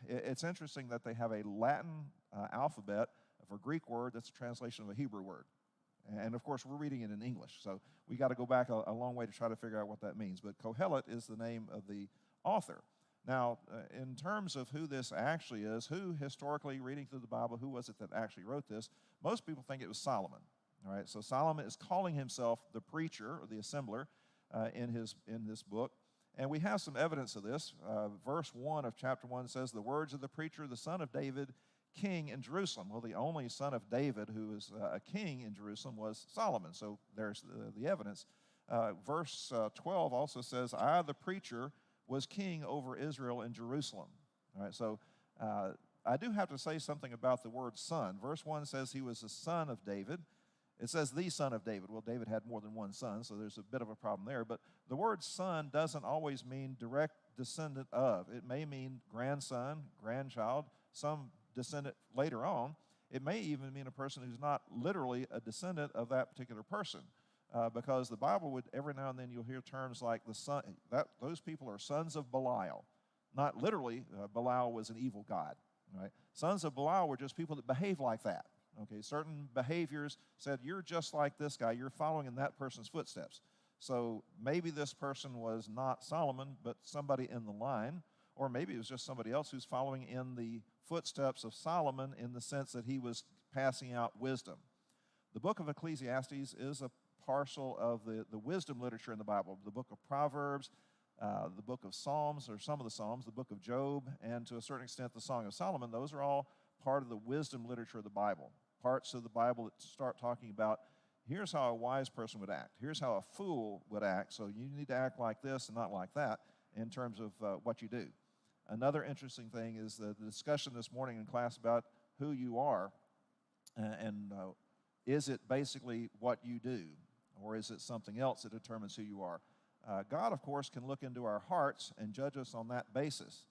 It's interesting that they have a Latin alphabet for a Greek word that's a translation of a Hebrew word. And of course, we're reading it in English, so we got to go back a long way to try to figure out what that means. But Kohelet is the name of the author. Now, in terms of who this actually is, who historically, reading through the Bible, who was it that actually wrote this? Most people think it was Solomon. All right, so Solomon is calling himself the preacher or the assembler in this book. And we have some evidence of this. Verse 1 of chapter 1 says, "The words of the preacher, the son of David, king in Jerusalem." Well, the only son of David who was a king in Jerusalem was Solomon, so there's the evidence. Verse 12 also says, "I, the preacher, was king over Israel in Jerusalem." All right, so I do have to say something about the word son. Verse 1 says he was the son of David. It says the son of David. Well, David had more than one son, so there's a bit of a problem there. But the word son doesn't always mean direct descendant of. It may mean grandson, grandchild, some descendant later on. It may even mean a person who's not literally a descendant of that particular person. Because the Bible would, every now and then you'll hear terms like the son, those people are sons of Belial. Not literally, Belial was an evil god. Right? Sons of Belial were just people that behaved like that. Okay, certain behaviors said, you're just like this guy, you're following in that person's footsteps. So maybe this person was not Solomon, but somebody in the line, or maybe it was just somebody else who's following in the footsteps of Solomon in the sense that he was passing out wisdom. The book of Ecclesiastes is a parcel of the wisdom literature in the Bible. The book of Proverbs, the book of Psalms, or some of the Psalms, the book of Job, and to a certain extent the Song of Solomon, those are all part of the wisdom literature of the Bible. Parts of the Bible that start talking about, here's how a wise person would act. Here's how a fool would act. So you need to act like this and not like that in terms of what you do. Another interesting thing is the discussion this morning in class about who you are, and is it basically what you do, or is it something else that determines who you are? God, of course, can look into our hearts and judge us on that basis.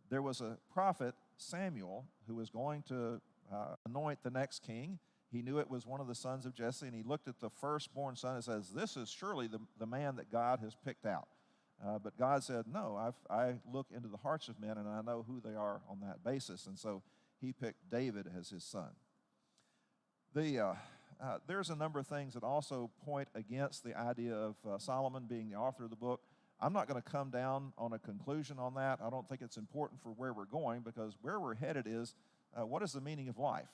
There was a prophet, Samuel, who was going to anoint the next king. He knew it was one of the sons of Jesse, and he looked at the firstborn son and says, this is surely the man that God has picked out. But God said, no, I look into the hearts of men, and I know who they are on that basis. And so he picked David as his son. There's a number of things that also point against the idea of Solomon being the author of the book. I'm not going to come down on a conclusion on that. I don't think it's important for where we're going, because where we're headed is, what is the meaning of life?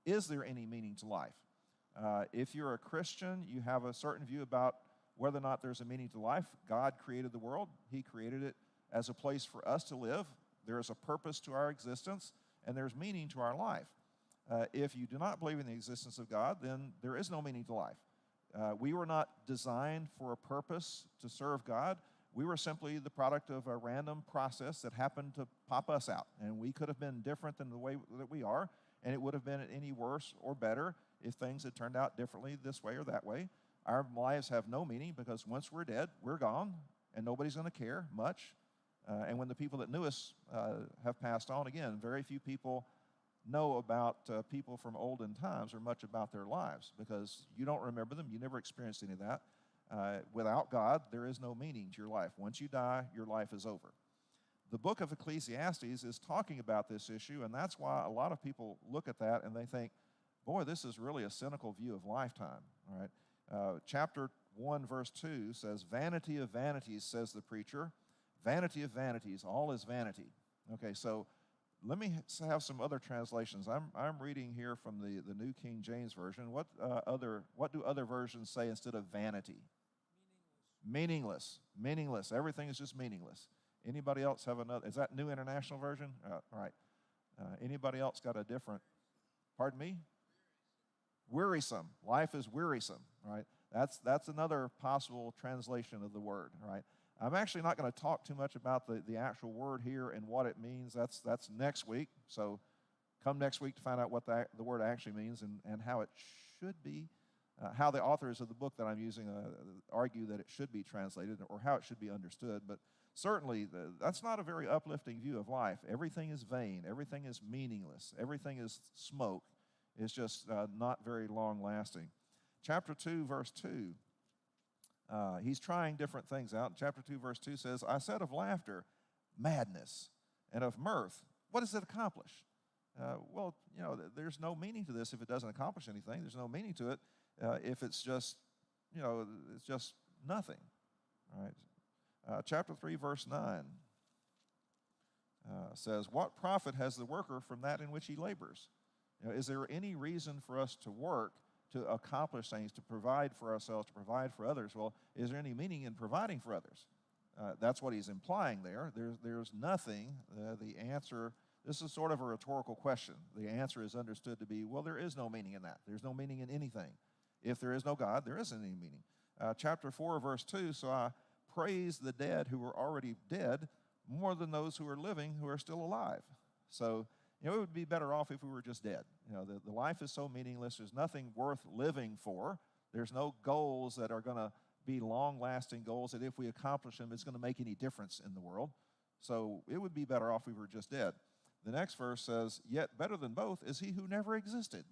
Is there any meaning to life? If you're a Christian, you have a certain view about whether or not there's a meaning to life. God created the world. He created it as a place for us to live. There is a purpose to our existence, and there's meaning to our life. If you do not believe in the existence of God, then there is no meaning to life. We were not designed for a purpose to serve God. We were simply the product of a random process that happened to pop us out. And we could have been different than the way that we are, and it would have been any worse or better if things had turned out differently this way or that way. Our lives have no meaning, because once we're dead, we're gone, and nobody's going to care much. And when the people that knew us have passed on, again, very few people know about people from olden times or much about their lives, because you don't remember them. You never experienced any of that. Without God, there is no meaning to your life. Once you die, your life is over. The book of Ecclesiastes is talking about this issue, and that's why a lot of people look at that and they think, boy, this is really a cynical view of lifetime. All right? Chapter 1, verse 2 says, "Vanity of vanities, says the preacher. Vanity of vanities, all is vanity." Okay, so let me have some other translations. I'm reading here from the New King James Version. What do other versions say instead of vanity? Meaningless. Meaningless. Everything is just meaningless. Anybody else have another? Is that New International Version? All right. Anybody else got a different? Pardon me? Wearisome. Life is wearisome. Right. That's another possible translation of the word. Right. I'm actually not going to talk too much about the actual word here and what it means. That's next week. So come next week to find out what the word actually means and how it should be, how the authors of the book that I'm using argue that it should be translated, or how it should be understood. But certainly that's not a very uplifting view of life. Everything is vain. Everything is meaningless. Everything is smoke. It's just not very long lasting. Chapter 2, verse 2. He's trying different things out. Chapter 2, verse 2 says, I said of laughter, madness, and of mirth, what does it accomplish? Well, there's no meaning to this if it doesn't accomplish anything. There's no meaning to it if it's just, it's just nothing. All right. Chapter 3, verse 9 says, what profit has the worker from that in which he labors? Is there any reason for us to work to accomplish things, to provide for ourselves, to provide for others? Well, is there any meaning in providing for others? That's what he's implying there. There's nothing. The answer, this is sort of a rhetorical question. The answer is understood to be, well, there is no meaning in that. There's no meaning in anything. If there is no God, there isn't any meaning. Chapter 4, verse 2, so I praise the dead who are already dead more than those who are living who are still alive. So, it would be better off if we were just dead. The life is so meaningless. There's nothing worth living for. There's no goals that are going to be long-lasting goals that if we accomplish them, it's going to make any difference in the world. So it would be better off if we were just dead. The next verse says, yet better than both is he who never existed,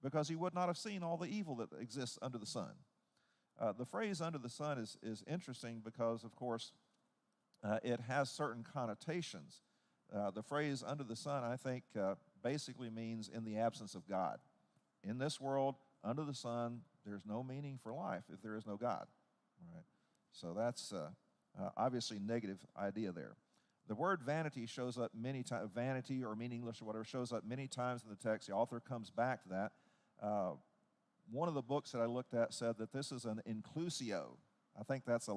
because he would not have seen all the evil that exists under the sun. The phrase under the sun is interesting because, of course, it has certain connotations. The phrase under the sun, I think, basically means in the absence of God. In this world, under the sun, there's no meaning for life if there is no God. All right. So that's obviously a negative idea there. The word vanity shows up many times, vanity or meaningless or whatever, shows up many times in the text. The author comes back to that. One of the books that I looked at said that this is an inclusio. I think that's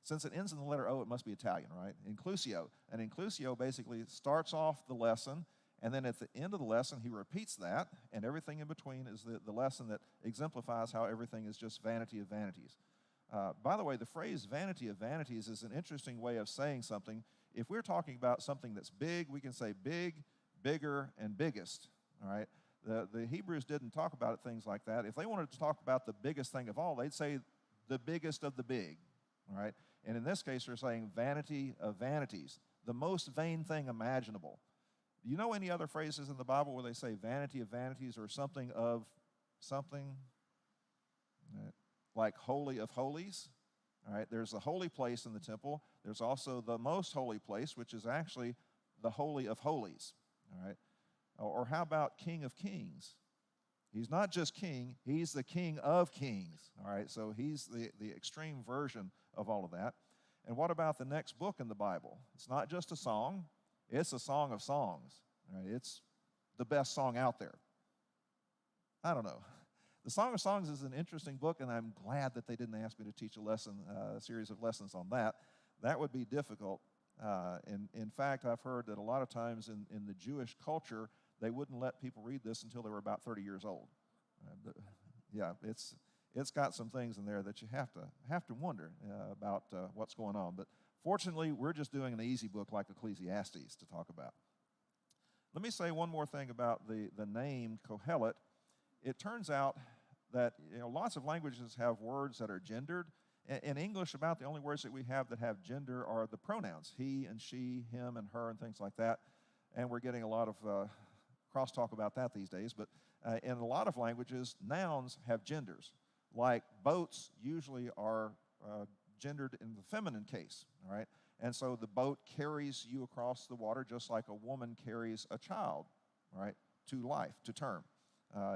since it ends in the letter O, it must be Italian, right? Inclusio. An inclusio basically starts off the lesson, and then at the end of the lesson, he repeats that, and everything in between is the lesson that exemplifies how everything is just vanity of vanities. By the way, the phrase vanity of vanities is an interesting way of saying something. If we're talking about something that's big, we can say big, bigger, and biggest, all right? The Hebrews didn't talk about things like that. If they wanted to talk about the biggest thing of all, they'd say the biggest of the big, all right? And in this case, they're saying vanity of vanities, the most vain thing imaginable. Do you know any other phrases in the Bible where they say vanity of vanities or something of something? Like holy of holies. All right, there's the holy place in the temple. There's also the most holy place, which is actually the holy of holies. All right, or how about King of Kings? He's not just king, he's the King of Kings. All right, so he's the extreme version of all of that. And what about the next book in the Bible? It's not just a song, it's a song of songs. All right, it's the best song out there. I don't know. The Song of Songs is an interesting book, and I'm glad that they didn't ask me to teach a series of lessons on that. That would be difficult. In fact, I've heard that a lot of times in the Jewish culture, they wouldn't let people read this until they were about 30 years old. But yeah, it's got some things in there that you have to wonder about what's going on. But fortunately, we're just doing an easy book like Ecclesiastes to talk about. Let me say one more thing about the name Kohelet. It turns out that lots of languages have words that are gendered. In English, about the only words that we have that have gender are the pronouns, he and she, him and her, and things like that. And we're getting a lot of crosstalk about that these days. But in a lot of languages, nouns have genders. Like boats usually are gendered in the feminine case, all right? And so the boat carries you across the water just like a woman carries a child, all right, to life, to term.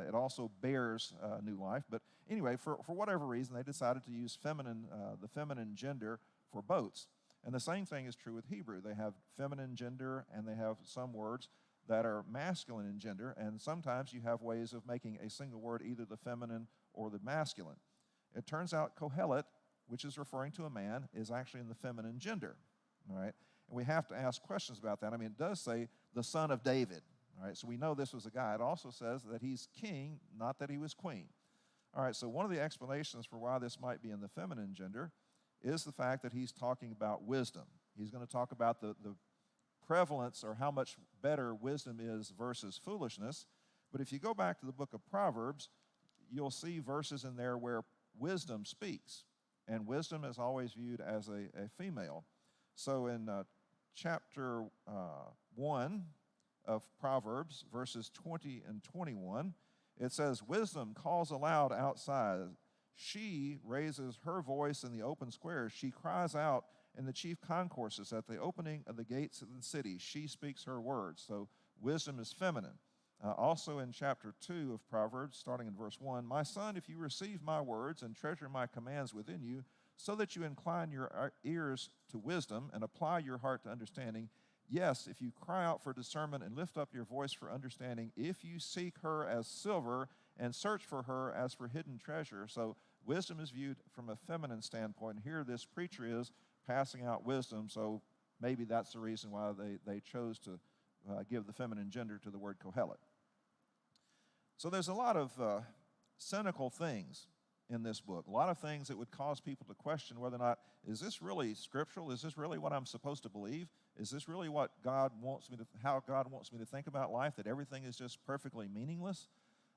It also bears new life. But anyway, for whatever reason, they decided to use the feminine gender for boats. And the same thing is true with Hebrew. They have feminine gender, and they have some words that are masculine in gender. And sometimes you have ways of making a single word either the feminine or the masculine. It turns out Kohelet, which is referring to a man, is actually in the feminine gender. All right? And we have to ask questions about that. I mean, it does say the son of David. All right, so we know this was a guy. It also says that he's king, not that he was queen. All right, so one of the explanations for why this might be in the feminine gender is the fact that he's talking about wisdom. He's going to talk about the prevalence or how much better wisdom is versus foolishness. But if you go back to the book of Proverbs, you'll see verses in there where wisdom speaks. And wisdom is always viewed as a female. So in chapter 1, of Proverbs, verses 20 and 21, it says, wisdom calls aloud outside. She raises her voice in the open squares. She cries out in the chief concourses at the opening of the gates of the city. She speaks her words. So wisdom is feminine. Also in chapter 2 of Proverbs, starting in verse 1, "My son, if you receive my words and treasure my commands within you, so that you incline your ears to wisdom and apply your heart to understanding, yes, if you cry out for discernment and lift up your voice for understanding, if you seek her as silver and search for her as for hidden treasure." So wisdom is viewed from a feminine standpoint. Here this preacher is passing out wisdom, so maybe that's the reason why they chose to give the feminine gender to the word Kohelet. So there's a lot of cynical things in this book, a lot of things that would cause people to question whether or not, is this really scriptural? Is this really what I'm supposed to believe? Is this really what how God wants me to think about life, that everything is just perfectly meaningless?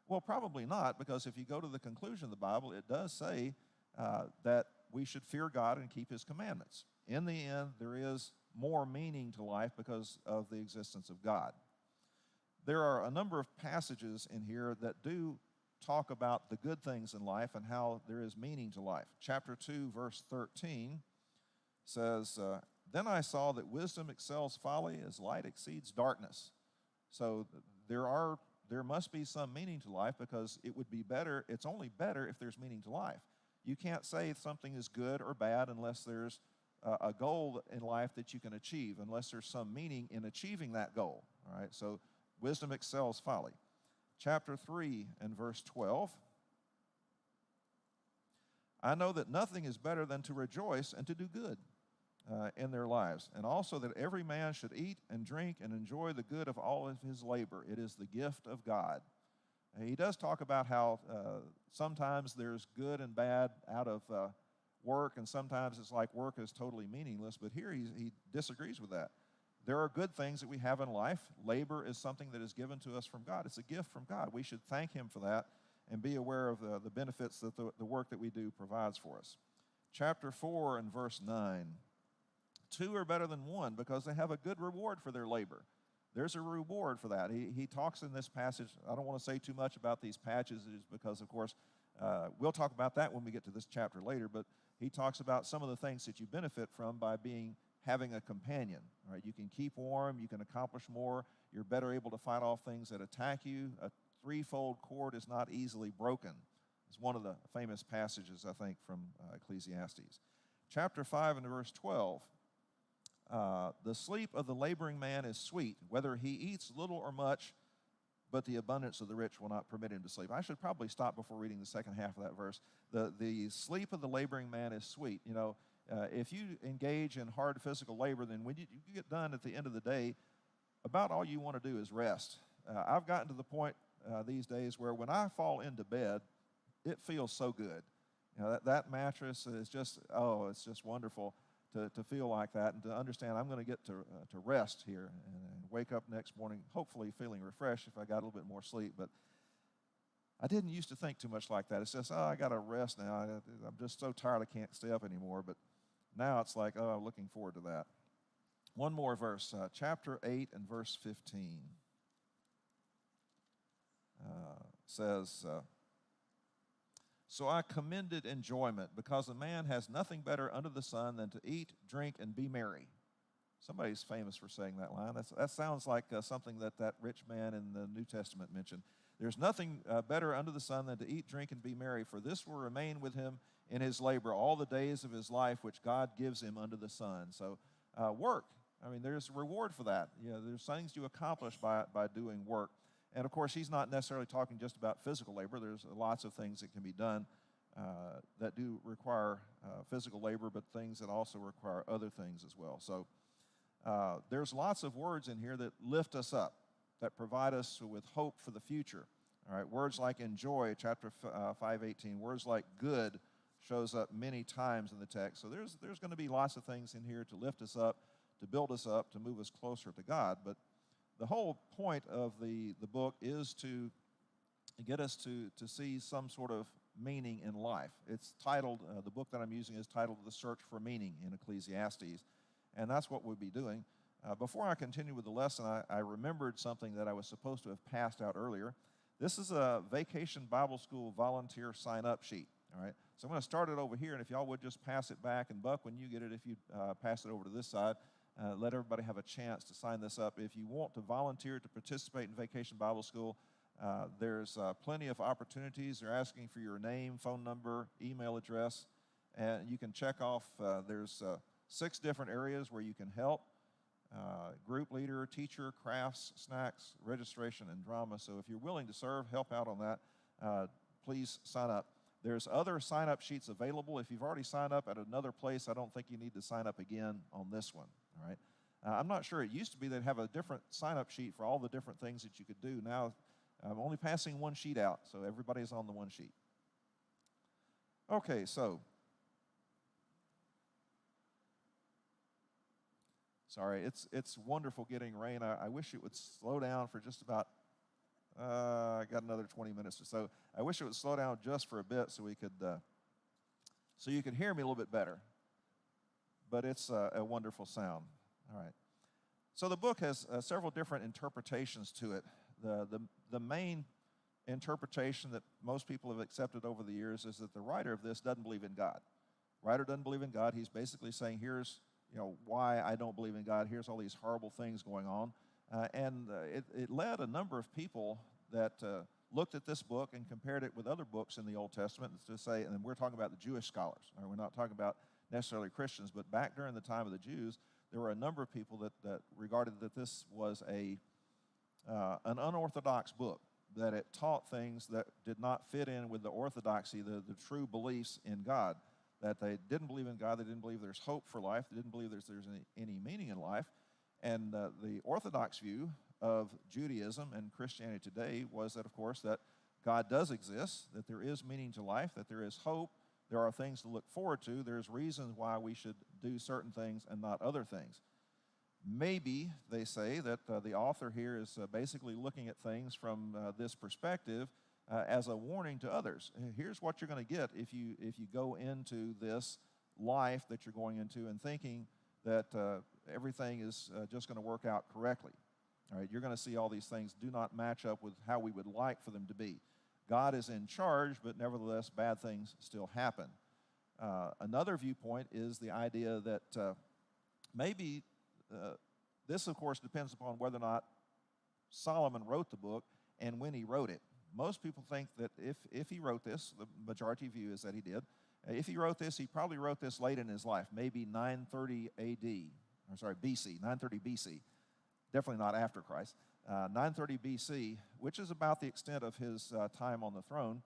Well, probably not, because if you go to the conclusion of the Bible, it does say that we should fear God and keep his commandments. In the end, there is more meaning to life because of the existence of God. There are a number of passages in here that do talk about the good things in life and how there is meaning to life. Chapter 2, verse 13 says, "Then I saw that wisdom excels folly as light exceeds darkness." So there must be some meaning to life, because it would be better, it's only better if there's meaning to life. You can't say something is good or bad unless there's a goal in life that you can achieve, unless there's some meaning in achieving that goal. All right, so wisdom excels folly. Chapter 3 and verse 12, "I know that nothing is better than to rejoice and to do good in their lives, and also that every man should eat and drink and enjoy the good of all of his labor. It is the gift of God." He does talk about how sometimes there's good and bad out of work, and sometimes it's like work is totally meaningless, but here he disagrees with that. There are good things that we have in life. Labor is something that is given to us from God. It's a gift from God. We should thank him for that and be aware of the benefits that the work that we do provides for us. Chapter 4 and verse 9, "Two are better than one because they have a good reward for their labor." There's a reward for that. He talks in this passage, I don't want to say too much about these passages because, of course, we'll talk about that when we get to this chapter later, but he talks about some of the things that you benefit from by having a companion. Right? You can keep warm, you can accomplish more, you're better able to fight off things that attack you. A threefold cord is not easily broken. It's one of the famous passages, I think, from Ecclesiastes. Chapter 5 and verse 12, "The sleep of the laboring man is sweet, whether he eats little or much, but the abundance of the rich will not permit him to sleep." I should probably stop before reading the second half of that verse. The sleep of the laboring man is sweet. You know, if you engage in hard physical labor, then when you get done at the end of the day, about all you want to do is rest. I've gotten to the point these days where when I fall into bed, it feels so good. You know, that mattress is just, it's just wonderful to feel like that and to understand I'm going to get to rest here and wake up next morning hopefully feeling refreshed if I got a little bit more sleep. But I didn't used to think too much like that. It's just, I got to rest now. I'm just so tired I can't stay up anymore. But now it's like, I'm looking forward to that. One more verse, chapter 8 and verse 15 says, "So I commended enjoyment, because a man has nothing better under the sun than to eat, drink, and be merry." Somebody's famous for saying that line. That sounds like something that rich man in the New Testament mentioned. "There's nothing better under the sun than to eat, drink, and be merry, for this will remain with him in his labor all the days of his life, which God gives him under the sun." So work. I mean, there's a reward for that. You know, there's things you accomplish by doing work. And, of course, he's not necessarily talking just about physical labor. There's lots of things that can be done that do require physical labor, but things that also require other things as well. So there's lots of words in here that lift us up, that provide us with hope for the future. All right, words like enjoy, chapter 5:18. Words like good shows up many times in the text. So there's going to be lots of things in here to lift us up, to build us up, to move us closer to God. But the whole point of the book is to get us to see some sort of meaning in life. It's titled, the book that I'm using is titled "The Search for Meaning" in Ecclesiastes, and that's what we'll be doing. Before I continue with the lesson, I remembered something that I was supposed to have passed out earlier. This is a Vacation Bible School volunteer sign-up sheet. All right, So I'm going to start it over here, and if y'all would just pass it back, and Buck, when you get it, if you pass it over to this side, let everybody have a chance to sign this up. If you want to volunteer to participate in Vacation Bible School, there's plenty of opportunities. They're asking for your name, phone number, email address, and you can check off. There's 6 different areas where you can help. Group leader, teacher, crafts, snacks, registration, and drama. So if you're willing to serve, help out on that, please sign up. There's other sign-up sheets available. If you've already signed up at another place, I don't think you need to sign up again on this one, all right? I'm not sure. It used to be they'd have a different sign-up sheet for all the different things that you could do. Now, I'm only passing one sheet out, so everybody's on the one sheet. Okay, so. Sorry, it's wonderful getting rain. I wish it would slow down for just about, I got another 20 minutes or so. I wish it would slow down just for a bit so we could, so you could hear me a little bit better. But it's a wonderful sound. All right. So the book has several different interpretations to it. The main interpretation that most people have accepted over the years is that the writer of this doesn't believe in God. Writer doesn't believe in God. He's basically saying, here's why I don't believe in God. Here's all these horrible things going on. And it led a number of people that looked at this book and compared it with other books in the Old Testament to say, and we're talking about the Jewish scholars. Right? We're not talking about necessarily Christians, but back during the time of the Jews, there were a number of people that regarded that this was an unorthodox book, that it taught things that did not fit in with the orthodoxy, the true beliefs in God, that they didn't believe in God, they didn't believe there's hope for life, they didn't believe there's any meaning in life. And the orthodox view of Judaism and Christianity today was that, of course, that God does exist, that there is meaning to life, that there is hope, there are things to look forward to, there's reasons why we should do certain things and not other things. Maybe they say that the author here is basically looking at things from this perspective as a warning to others. Here's what you're going to get if you go into this life that you're going into and thinking that everything is just going to work out correctly. All right, you're going to see all these things do not match up with how we would like for them to be. God is in charge, but nevertheless, bad things still happen. Another viewpoint is the idea that maybe this, of course, depends upon whether or not Solomon wrote the book and when he wrote it. Most people think that if he wrote this, the majority view is that he did. If he wrote this, he probably wrote this late in his life, maybe 930 BC, 930 BC. Definitely not after Christ. 930 BC, which is about the extent of his time on the throne,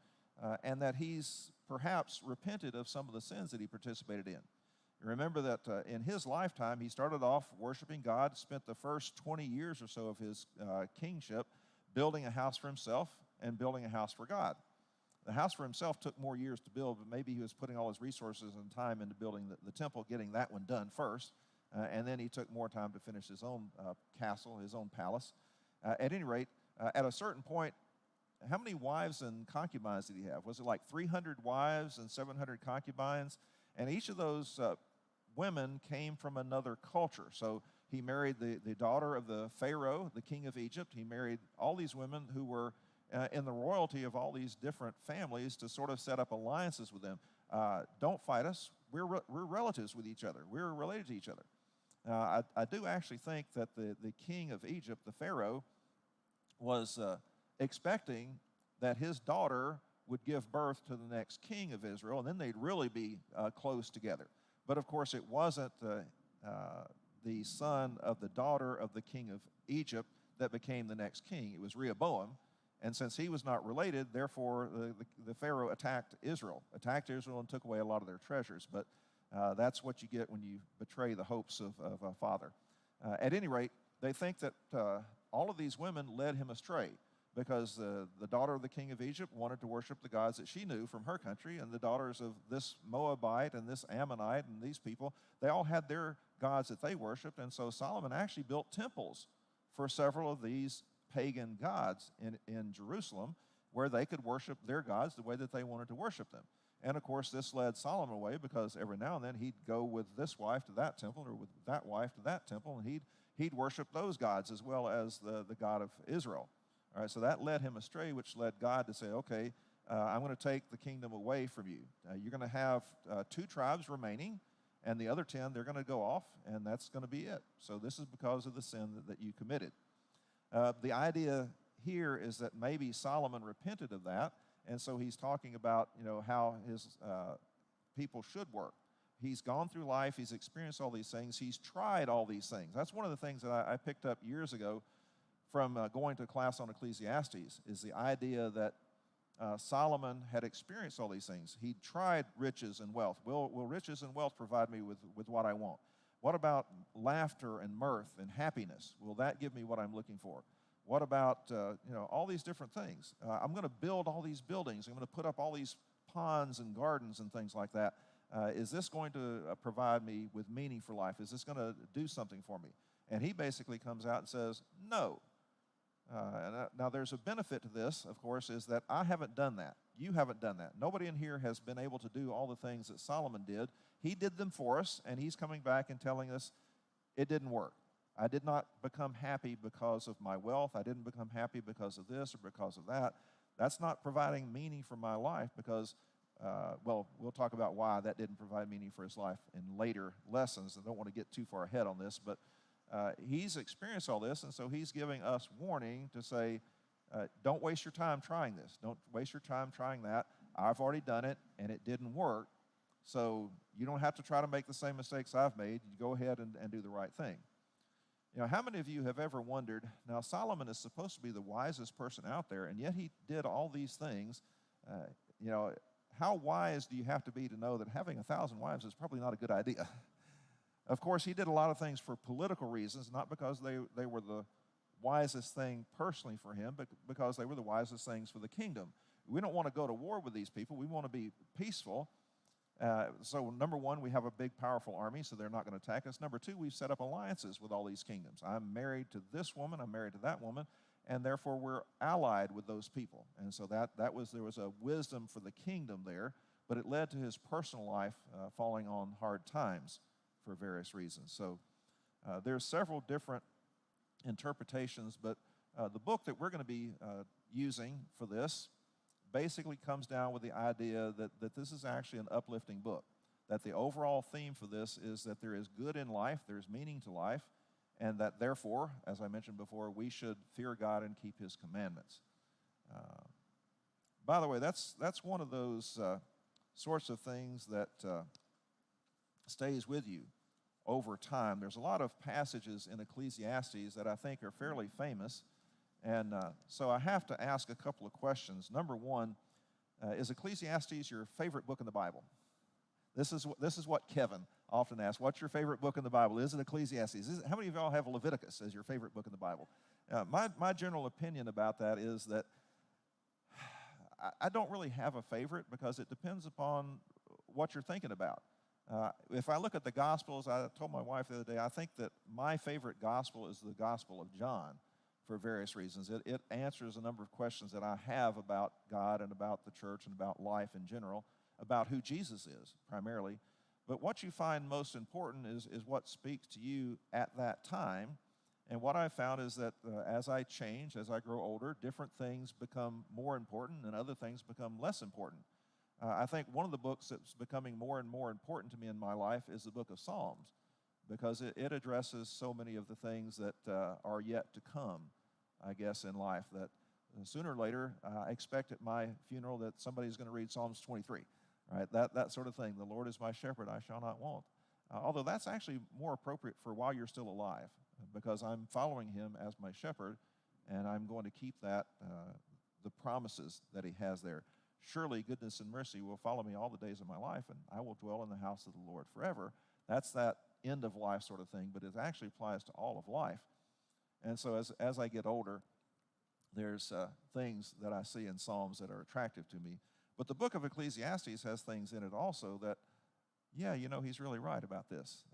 and that he's perhaps repented of some of the sins that he participated in. Remember that in his lifetime, he started off worshiping God, spent the first 20 years or so of his kingship building a house for himself and building a house for God. The house for himself took more years to build, but maybe he was putting all his resources and time into building the temple, getting that one done first, and then he took more time to finish his own castle, his own palace. At any rate, at a certain point, how many wives and concubines did he have? Was it like 300 wives and 700 concubines? And each of those women came from another culture. So he married the daughter of the Pharaoh, the king of Egypt. He married all these women who were in the royalty of all these different families to sort of set up alliances with them. Don't fight us. We're relatives with each other. We're related to each other. I do actually think that the king of Egypt, the Pharaoh, was expecting that his daughter would give birth to the next king of Israel, and then they'd really be close together. But of course, it wasn't the son of the daughter of the king of Egypt that became the next king. It was Rehoboam. And since he was not related, therefore, the Pharaoh attacked Israel and took away a lot of their treasures. But that's what you get when you betray the hopes of a father. At any rate, they think that all of these women led him astray because the daughter of the king of Egypt wanted to worship the gods that she knew from her country, and the daughters of this Moabite and this Ammonite and these people, they all had their gods that they worshiped. And so Solomon actually built temples for several of these pagan gods in Jerusalem where they could worship their gods the way that they wanted to worship them. And of course, this led Solomon away because every now and then he'd go with this wife to that temple or with that wife to that temple, and he'd worship those gods as well as the God of Israel. All right, so that led him astray, which led God to say, okay, I'm going to take the kingdom away from you. You're going to have 2 tribes remaining, and the other 10, they're going to go off, and that's going to be it. So this is because of the sin that you committed. The idea here is that maybe Solomon repented of that, and so he's talking about, how his people should work. He's gone through life. He's experienced all these things. He's tried all these things. That's one of the things that I picked up years ago from going to class on Ecclesiastes, is the idea that Solomon had experienced all these things. He tried riches and wealth. Will riches and wealth provide me with what I want? What about laughter and mirth and happiness? Will that give me what I'm looking for? What about, all these different things? I'm going to build all these buildings. I'm going to put up all these ponds and gardens and things like that. Is this going to provide me with meaning for life? Is this going to do something for me? And he basically comes out and says, no. Now, there's a benefit to this, of course, is that I haven't done that. You haven't done that. Nobody in here has been able to do all the things that Solomon did. He did them for us, and he's coming back and telling us it didn't work. I did not become happy because of my wealth. I didn't become happy because of this or because of that. That's not providing meaning for my life because, we'll talk about why that didn't provide meaning for his life in later lessons. I don't want to get too far ahead on this, but he's experienced all this, and so he's giving us warning to say, don't waste your time trying this. Don't waste your time trying that. I've already done it, and it didn't work, so you don't have to try to make the same mistakes I've made. You go ahead and do the right thing. How many of you have ever wondered, now Solomon is supposed to be the wisest person out there, and yet he did all these things. How wise do you have to be to know that having 1,000 wives is probably not a good idea? Of course, he did a lot of things for political reasons, not because they were the wisest thing personally for him, but because they were the wisest things for the kingdom. We don't want to go to war with these people. We want to be peaceful. So number one, we have a big, powerful army, so they're not going to attack us. Number two, we've set up alliances with all these kingdoms. I'm married to this woman, I'm married to that woman, and therefore we're allied with those people. And so there was a wisdom for the kingdom there, but it led to his personal life falling on hard times for various reasons. So there's several different interpretations, but the book that we're going to be using for this basically comes down with the idea that this is actually an uplifting book, that the overall theme for this is that there is good in life, there's meaning to life, and that therefore, as I mentioned before, we should fear God and keep his commandments. By the way, that's one of those sorts of things that stays with you over time. There's a lot of passages in Ecclesiastes that I think are fairly famous, and so I have to ask a couple of questions. Number one, is Ecclesiastes your favorite book in the Bible? This is what Kevin often asks. What's your favorite book in the Bible? Is it Ecclesiastes? How many of y'all have Leviticus as your favorite book in the Bible? My general opinion about that is that I don't really have a favorite because it depends upon what you're thinking about. If I look at the Gospels, I told my wife the other day, I think that my favorite Gospel is the Gospel of John for various reasons. It answers a number of questions that I have about God and about the church and about life in general, about who Jesus is primarily. But what you find most important is what speaks to you at that time. And what I've found is that as I change, as I grow older, different things become more important and other things become less important. I think one of the books that's becoming more and more important to me in my life is the book of Psalms, because it addresses so many of the things that are yet to come, I guess, in life, that sooner or later I expect at my funeral that somebody's going to read Psalms 23, right? That sort of thing. The Lord is my shepherd, I shall not want. Although that's actually more appropriate for while you're still alive, because I'm following him as my shepherd, and I'm going to keep the promises that he has there. Surely goodness and mercy will follow me all the days of my life, and I will dwell in the house of the Lord forever. That's that end of life sort of thing, but it actually applies to all of life. And so as I get older, there's things that I see in Psalms that are attractive to me. But the book of Ecclesiastes has things in it also that, yeah, he's really right about this.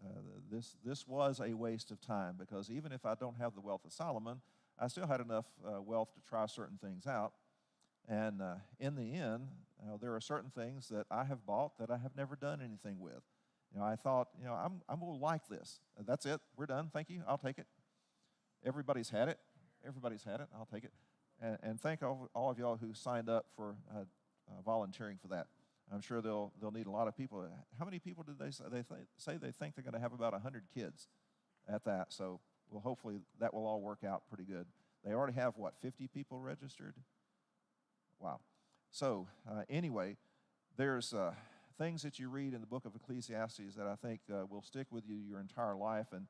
This was a waste of time, because even if I don't have the wealth of Solomon, I still had enough wealth to try certain things out. And in the end, there are certain things that I have bought that I have never done anything with. I thought, I'm going to like this. That's it. We're done. Thank you. I'll take it. Everybody's had it. I'll take it. And thank all of y'all who signed up for volunteering for that. I'm sure they'll need a lot of people. How many people did they say? They think they're going to have about 100 kids at that. So, well, hopefully that will all work out pretty good. They already have, what, 50 people registered? Wow. So, anyway, there's things that you read in the book of Ecclesiastes that I think will stick with you your entire life, and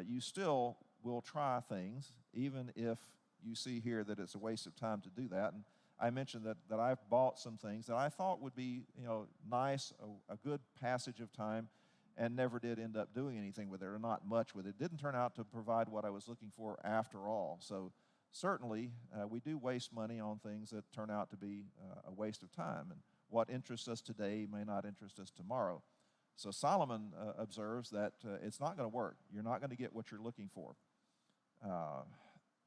you still will try things, even if you see here that it's a waste of time to do that. And I mentioned that I've bought some things that I thought would be, nice, a good passage of time, and never did end up doing anything with it, or not much with it. It didn't turn out to provide what I was looking for after all. So certainly, we do waste money on things that turn out to be a waste of time. And what interests us today may not interest us tomorrow. So Solomon observes that it's not going to work. You're not going to get what you're looking for.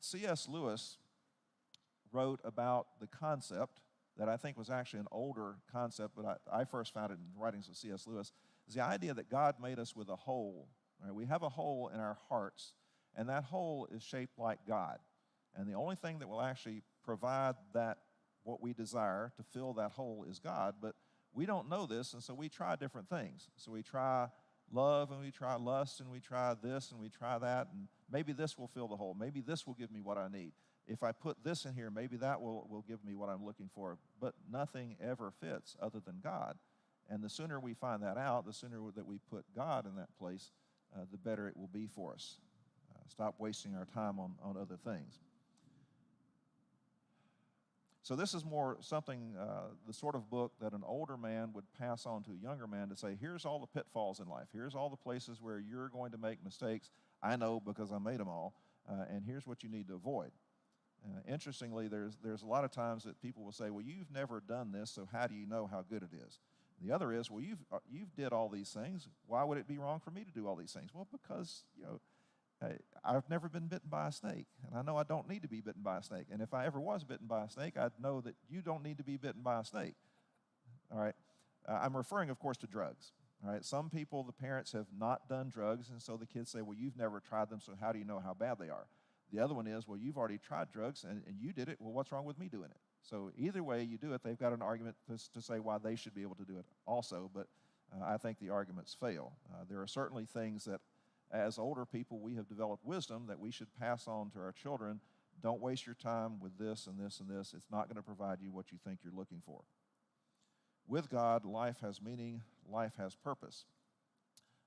C.S. Lewis wrote about the concept that I think was actually an older concept, but I first found it in the writings of C.S. Lewis, is the idea that God made us with a hole. Right? We have a hole in our hearts, and that hole is shaped like God. And the only thing that will actually provide that, what we desire to fill that hole, is God. But we don't know this, and so we try different things. So we try love, and we try lust, and we try this, and we try that, and maybe this will fill the hole. Maybe this will give me what I need. If I put this in here, maybe that will give me what I'm looking for. But nothing ever fits other than God. And the sooner we find that out, the sooner that we put God in that place, the better it will be for us. Stop wasting our time on other things. So this is more something, the sort of book that an older man would pass on to a younger man to say, here's all the pitfalls in life. Here's all the places where you're going to make mistakes. I know because I made them all. And here's what you need to avoid. Interestingly, there's a lot of times that people will say, well, you've never done this, so how do you know how good it is? The other is, well, you've did all these things. Why would it be wrong for me to do all these things? Well, because, I've never been bitten by a snake, and I know I don't need to be bitten by a snake. And if I ever was bitten by a snake, I'd know that you don't need to be bitten by a snake. All right? I'm referring, of course, to drugs. All right? Some people, the parents, have not done drugs, and so the kids say, well, you've never tried them, so how do you know how bad they are? The other one is, well, you've already tried drugs, and you did it. Well, what's wrong with me doing it? So either way you do it, they've got an argument to say why they should be able to do it also, but I think the arguments fail. There are certainly things that, as older people, we have developed wisdom that we should pass on to our children. Don't waste your time with this and this and this. It's not going to provide you what you think you're looking for. With God, life has meaning, life has purpose.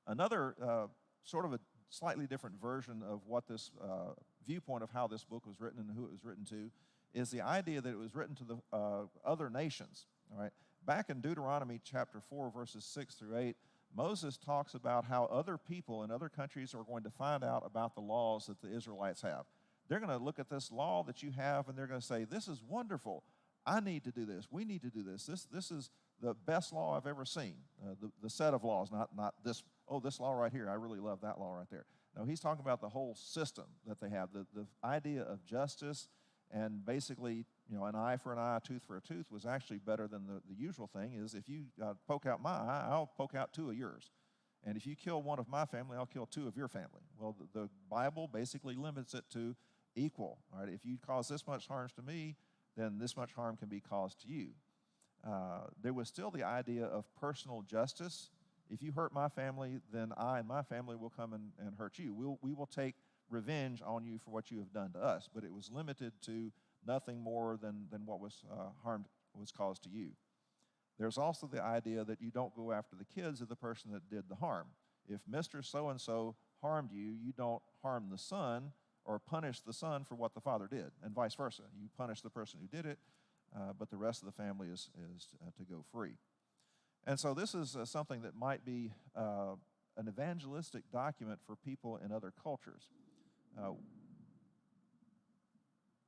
Another sort of a slightly different version of what this viewpoint of how this book was written and who it was written to is the idea that it was written to the other nations. All right? Back in Deuteronomy chapter 4, verses 6 through 8, Moses talks about how other people in other countries are going to find out about the laws that the Israelites have. They're going to look at this law that you have, and they're going to say, this is wonderful. I need to do this. We need to do this. This is the best law I've ever seen, the set of laws, not this, this law right here. I really love that law right there. No, he's talking about the whole system that they have, the idea of justice, and basically, an eye for an eye, a tooth for a tooth was actually better than the usual thing is if you poke out my eye, I'll poke out two of yours. And if you kill one of my family, I'll kill two of your family. Well, the Bible basically limits it to equal. All right? If you cause this much harm to me, then this much harm can be caused to you. There was still the idea of personal justice. If you hurt my family, then I and my family will come and hurt you. We will take revenge on you for what you have done to us. But it was limited to nothing more than what was caused to you. There's also the idea that you don't go after the kids of the person that did the harm. If Mr. So-and-so harmed you, you don't harm the son or punish the son for what the father did, and vice versa. You punish the person who did it, but the rest of the family is to go free. And so this is something that might be an evangelistic document for people in other cultures.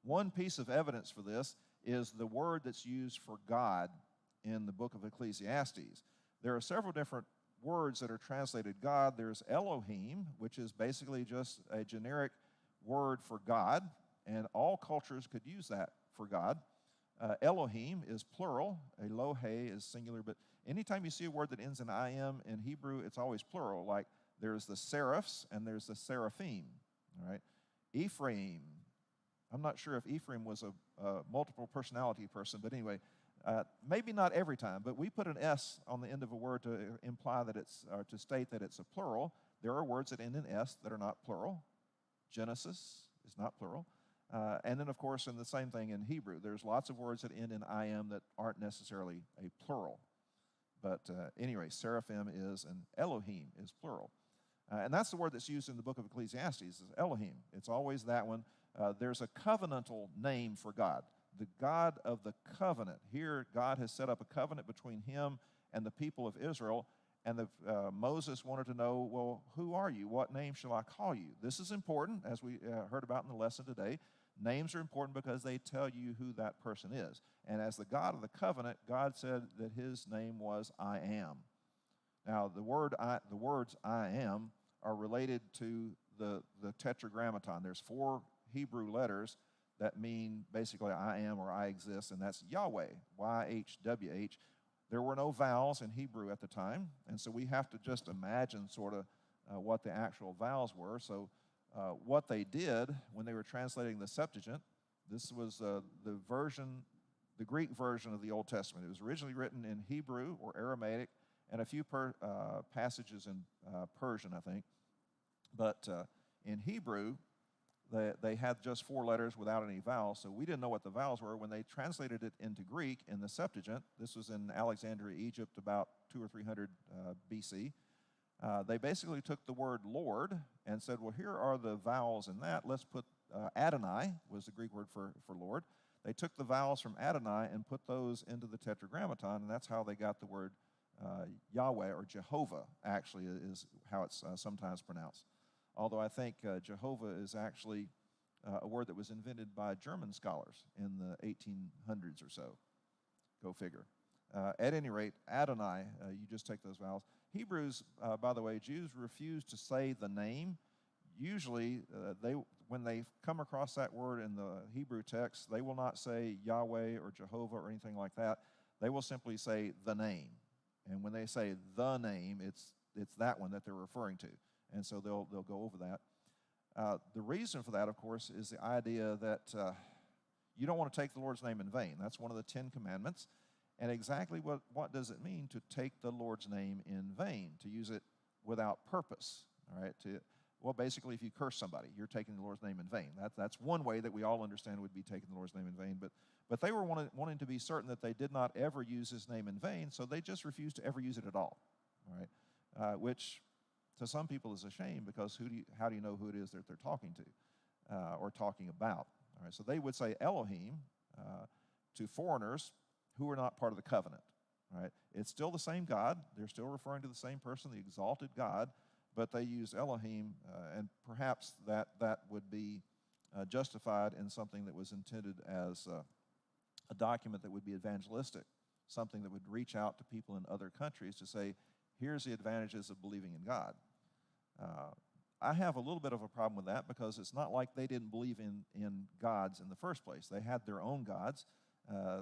One piece of evidence for this is the word that's used for God in the book of Ecclesiastes. There are several different words that are translated God. There's Elohim, which is basically just a generic word for God, and all cultures could use that for God. Elohim is plural. Elohe is singular, but anytime you see a word that ends in im in Hebrew, it's always plural. Like there's the seraphs and there's the seraphim. All right, Ephraim. I'm not sure if Ephraim was a multiple personality person, but anyway, Maybe not every time, but we put an S on the end of a word to imply that it's, or to state that it's a plural. There are words that end in S that are not plural. Genesis is not plural. And then, of course, in the same thing in Hebrew, there's lots of words that end in I am that aren't necessarily a plural. But anyway, seraphim is, and Elohim is plural. And that's the word that's used in the book of Ecclesiastes, is Elohim. It's always that one. There's a covenantal name for God, the God of the covenant. Here, God has set up a covenant between him and the people of Israel. And Moses wanted to know, well, who are you? What name shall I call you? This is important, as we heard about in the lesson today. Names are important because they tell you who that person is. And as the God of the covenant, God said that his name was I am. Now, the words I am are related to the tetragrammaton. There's 4 Hebrew letters that mean basically I am or I exist, and that's Yahweh, Y-H-W-H. There were no vowels in Hebrew at the time, and so we have to just imagine sort of what the actual vowels were. So what they did when they were translating the Septuagint, this was the Greek version of the Old Testament. It was originally written in Hebrew or Aramaic and a few passages in Persian, I think. But in Hebrew, they had just 4 letters without any vowels, so we didn't know what the vowels were. When they translated it into Greek in the Septuagint, this was in Alexandria, Egypt, about 200 or 300 BC, they basically took the word Lord and said, well, here are the vowels in that. Let's put Adonai, was the Greek word for Lord. They took the vowels from Adonai and put those into the tetragrammaton, and that's how they got the word Yahweh, or Jehovah, actually, is how it's sometimes pronounced. Although I think Jehovah is actually a word that was invented by German scholars in the 1800s or so. Go figure. At any rate, Adonai, you just take those vowels. Hebrews, by the way, Jews refuse to say the name. Usually, when they come across that word in the Hebrew text, they will not say Yahweh or Jehovah or anything like that. They will simply say the name. And when they say the name, it's that one that they're referring to. And so they'll go over that. The reason for that, of course, is the idea that you don't want to take the Lord's name in vain. That's one of the 10 commandments. And exactly what does it mean to take the Lord's name in vain, to use it without purpose? All right. Well, basically, if you curse somebody, you're taking the Lord's name in vain. That's one way that we all understand would be taking the Lord's name in vain. But they were wanting to be certain that they did not ever use his name in vain, so they just refused to ever use it at all. All right. Which to some people is a shame, because how do you know who it is that they're talking to or talking about? All right, so they would say Elohim to foreigners who are not part of the covenant. All right, it's still the same God. They're still referring to the same person, the exalted God, but they use Elohim, and perhaps that would be justified in something that was intended as a document that would be evangelistic, something that would reach out to people in other countries to say, here's the advantages of believing in God. I have a little bit of a problem with that, because it's not like they didn't believe in gods in the first place. They had their own gods.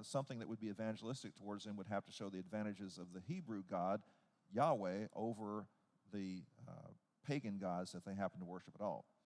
Something that would be evangelistic towards them would have to show the advantages of the Hebrew God, Yahweh, over the pagan gods that they happen to worship at all.